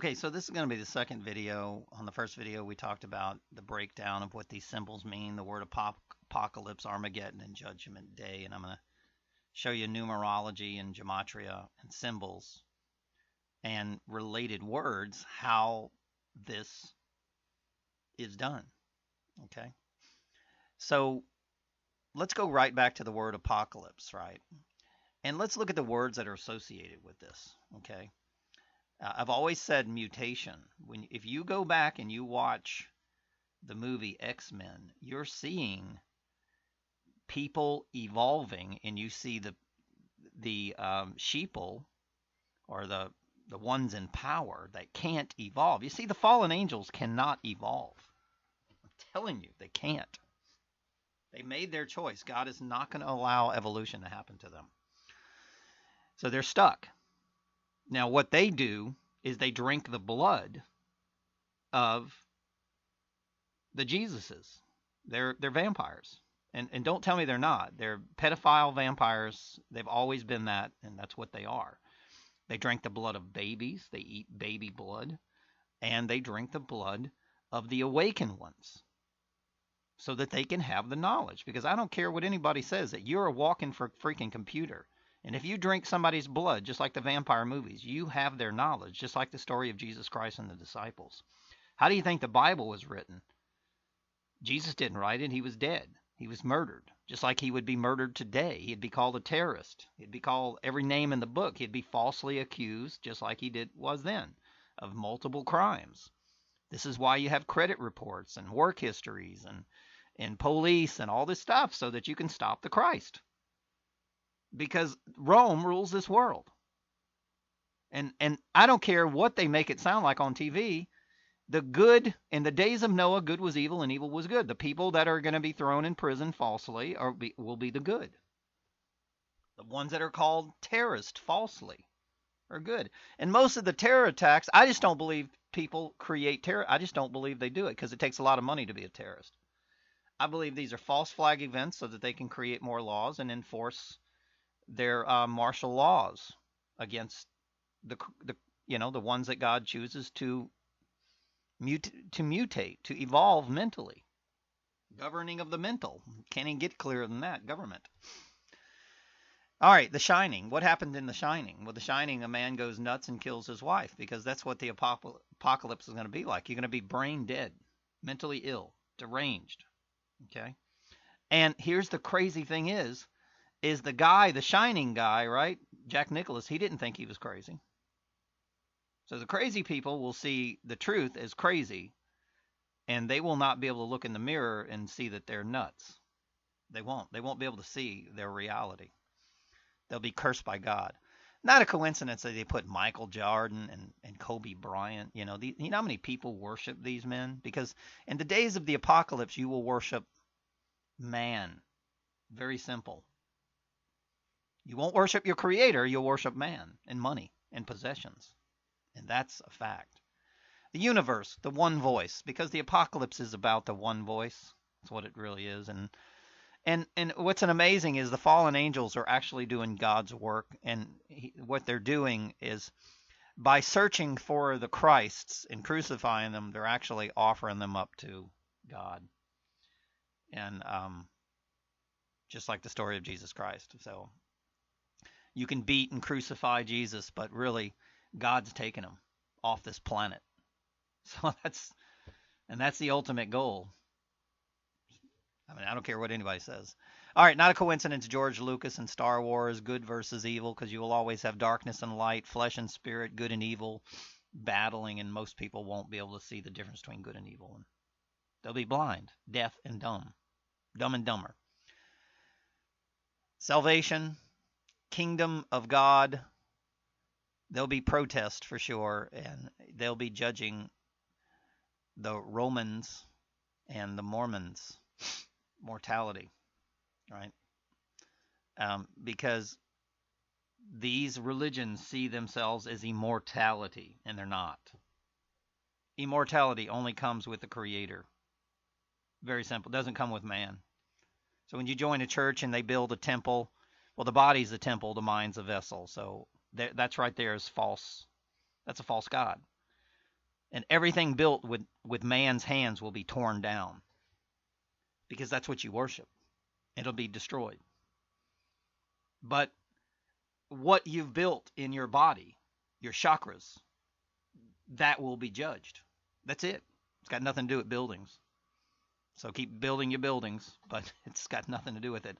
Okay, so this is going to be the second video. On the first video, we talked about the breakdown of what these symbols mean, the word apocalypse, Armageddon, and Judgment Day. And I'm going to show you numerology and gematria and symbols and related words, how this is done. Okay, so let's go right back to the word apocalypse, right? And let's look at the words that are associated with this. Okay, I've always said mutation. If you go back and you watch the movie X-Men, you're seeing people evolving, and you see the sheeple, or the ones in power that can't evolve. You see, the fallen angels cannot evolve. I'm telling you, they can't. They made their choice. God is not going to allow evolution to happen to them. So they're stuck. Now, what they do is they drink the blood of the Jesuses. They're vampires. And don't tell me they're not. They're pedophile vampires. They've always been that, and that's what they are. They drink the blood of babies. They eat baby blood. And they drink the blood of the awakened ones so that they can have the knowledge. Because I don't care what anybody says, that you're a walking freaking computer. And if you drink somebody's blood, just like the vampire movies, you have their knowledge, just like the story of Jesus Christ and the disciples. How do you think the Bible was written? Jesus didn't write it. He was dead. He was murdered, just like he would be murdered today. He'd be called a terrorist. He'd be called every name in the book. He'd be falsely accused, just like he was then, of multiple crimes. This is why you have credit reports and work histories and police and all this stuff, so that you can stop the Christ. Because Rome rules this world. And I don't care what they make it sound like on TV. The good, in the days of Noah, good was evil and evil was good. The people that are going to be thrown in prison falsely will be the good. The ones that are called terrorists falsely are good. And most of the terror attacks, I just don't believe people create terror. I just don't believe they do it, because it takes a lot of money to be a terrorist. I believe these are false flag events so that they can create more laws and enforce their martial laws against the the ones that God chooses to mutate, to evolve mentally. Governing of the mental. Can't even get clearer than that. Government. All right, The Shining. What happened in The Shining? Well, The Shining, a man goes nuts and kills his wife, because that's what the apocalypse is going to be like. You're going to be brain dead, mentally ill, deranged. Okay? And here's the crazy thing is the guy, the Shining guy, right? Jack Nicklaus, he didn't think he was crazy. So the crazy people will see the truth as crazy, and they will not be able to look in the mirror and see that they're nuts. They won't. They won't be able to see their reality. They'll be cursed by God. Not a coincidence that they put Michael Jordan and Kobe Bryant. You know how many people worship these men? Because in the days of the apocalypse, you will worship man. Very simple. You won't worship your creator. You'll worship man and money and possessions. And that's a fact. The universe, the one voice, because the apocalypse is about the one voice. That's what it really is. And what's amazing is the fallen angels are actually doing God's work. And what they're doing is, by searching for the Christs and crucifying them, they're actually offering them up to God. And just like the story of Jesus Christ. So you can beat and crucify Jesus, but really God's taken him off this planet. So that's the ultimate goal. I mean, I don't care what anybody says. All right, not a coincidence, George Lucas and Star Wars, good versus evil, because you will always have darkness and light, flesh and spirit, good and evil, battling, and most people won't be able to see the difference between good and evil. And they'll be blind, deaf, and dumb and dumber. Salvation, kingdom of God, there'll be protest for sure, and they'll be judging the Romans and the Mormons. Mortality, right? Because these religions see themselves as immortality, and they're not. Immortality only comes with the Creator. Very simple. It doesn't come with man. So when you join a church and they build a temple, well, the body's the temple, the mind's a vessel. So that's right there is false. That's a false god. And everything built with man's hands will be torn down because that's what you worship. It'll be destroyed. But what you've built in your body, your chakras, that will be judged. That's it. It's got nothing to do with buildings. So keep building your buildings, but it's got nothing to do with it.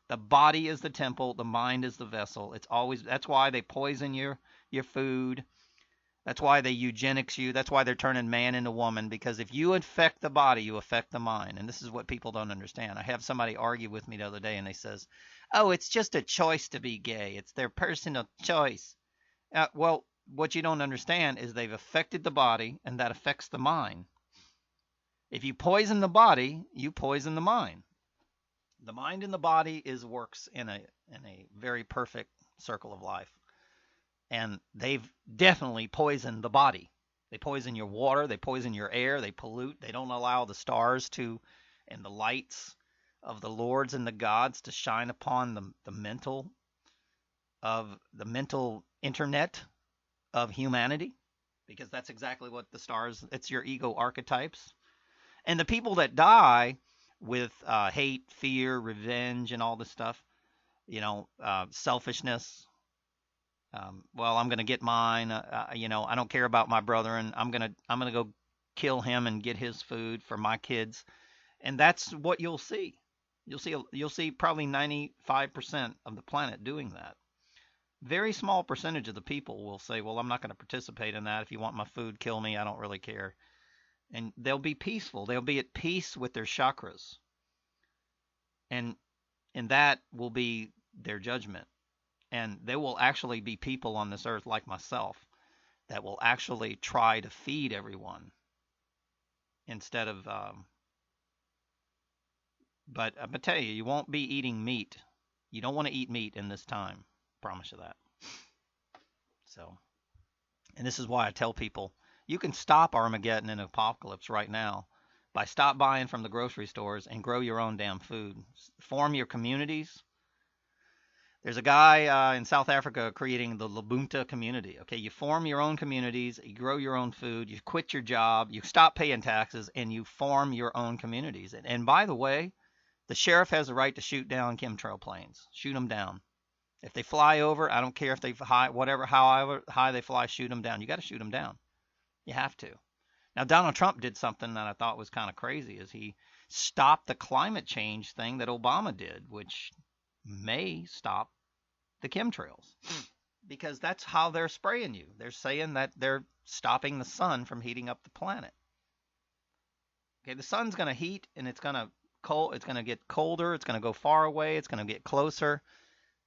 The body is the temple, the mind is the vessel. It's always That's why they poison your food. That's why they eugenics you. That's why they're turning man into woman, because if you affect the body, you affect the mind. And this is what people don't understand. I have somebody argue with me the other day and they says, "Oh, it's just a choice to be gay. It's their personal choice." Well, what you don't understand is they've affected the body and that affects the mind. If you poison the body, you poison the mind. The mind and the body works in a very perfect circle of life. And they've definitely poisoned the body. They poison your water, they poison your air, they pollute, they don't allow the stars to and the lights of the lords and the gods to shine upon the mental internet of humanity, because that's exactly what the stars, it's your ego archetypes. And the people that die with hate, fear, revenge, and all this stuff, selfishness. Well, I'm gonna get mine. I don't care about my brother, and I'm gonna go kill him and get his food for my kids. And that's what you'll see. You'll see probably 95% of the planet doing that. Very small percentage of the people will say, "Well, I'm not going to participate in that. If you want my food, kill me. I don't really care." And they'll be peaceful. They'll be at peace with their chakras, and that will be their judgment. And there will actually be people on this earth like myself that will actually try to feed everyone instead of. But I'm gonna tell you, you won't be eating meat. You don't want to eat meat in this time. Promise you that. So, and this is why I tell people you can stop Armageddon and apocalypse right now by stop buying from the grocery stores and grow your own damn food. Form your communities. There's a guy in South Africa creating the Lubuntu community. Okay, you form your own communities, you grow your own food, you quit your job, you stop paying taxes, and you form your own communities. And by the way, the sheriff has the right to shoot down chemtrail planes. Shoot them down. If they fly over, I don't care if they high, whatever, however high they fly, shoot them down. You got to shoot them down. You have to. Now, Donald Trump did something that I thought was kind of crazy, is he stopped the climate change thing that Obama did, which may stop the chemtrails, because that's how they're spraying you. They're saying that they're stopping the sun from heating up the planet. Okay, the sun's going to heat and it's going to get colder, it's going to go far away, it's going to get closer.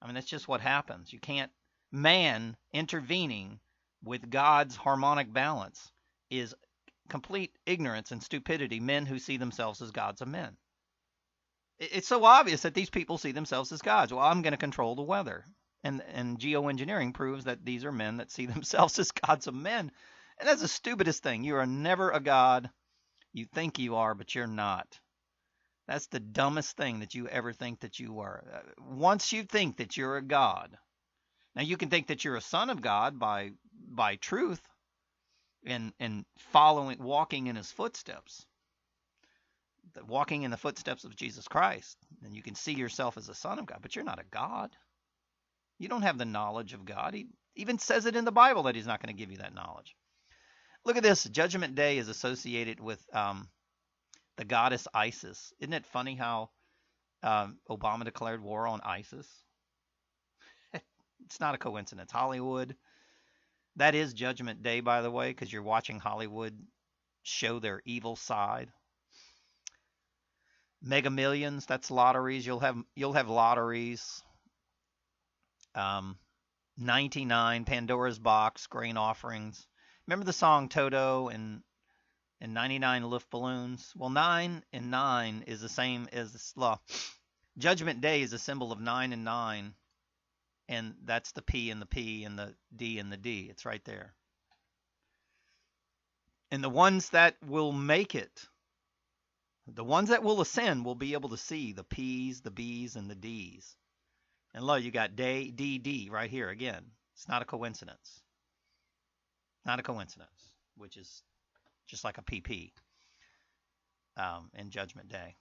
I mean, that's just what happens. You can't, man intervening with God's harmonic balance is complete ignorance and stupidity. Men who see themselves as gods of men. It's so obvious that these people see themselves as gods. Well, I'm going to control the weather. And geoengineering proves that these are men that see themselves as gods of men. And that's the stupidest thing. You are never a god. You think you are, but you're not. That's the dumbest thing that you ever think that you are. Once you think that you're a god, now you can think that you're a son of God by truth and walking in his footsteps, walking in the footsteps of Jesus Christ, and you can see yourself as a son of God, but you're not a god. You don't have the knowledge of God. He even says it in the Bible that he's not going to give you that knowledge. Look at this. Judgment Day is associated with the goddess Isis. Isn't it funny how Obama declared war on ISIS? It's not a coincidence. Hollywood. That is Judgment Day, by the way, because you're watching Hollywood show their evil side. Mega Millions, that's lotteries. You'll have lotteries. 99, Pandora's Box, grain offerings. Remember the song Toto and 99 Luftballons? Well, 9 and 9 is the same as the law. Judgment Day is a symbol of 9 and 9, and that's the P and the P and the D and the D. It's right there. And the ones that will make it, the ones that will ascend, will be able to see the P's, the B's, and the D's. And look, you got day, DD right here again. It's not a coincidence. Not a coincidence, which is just like a PP in Judgment Day.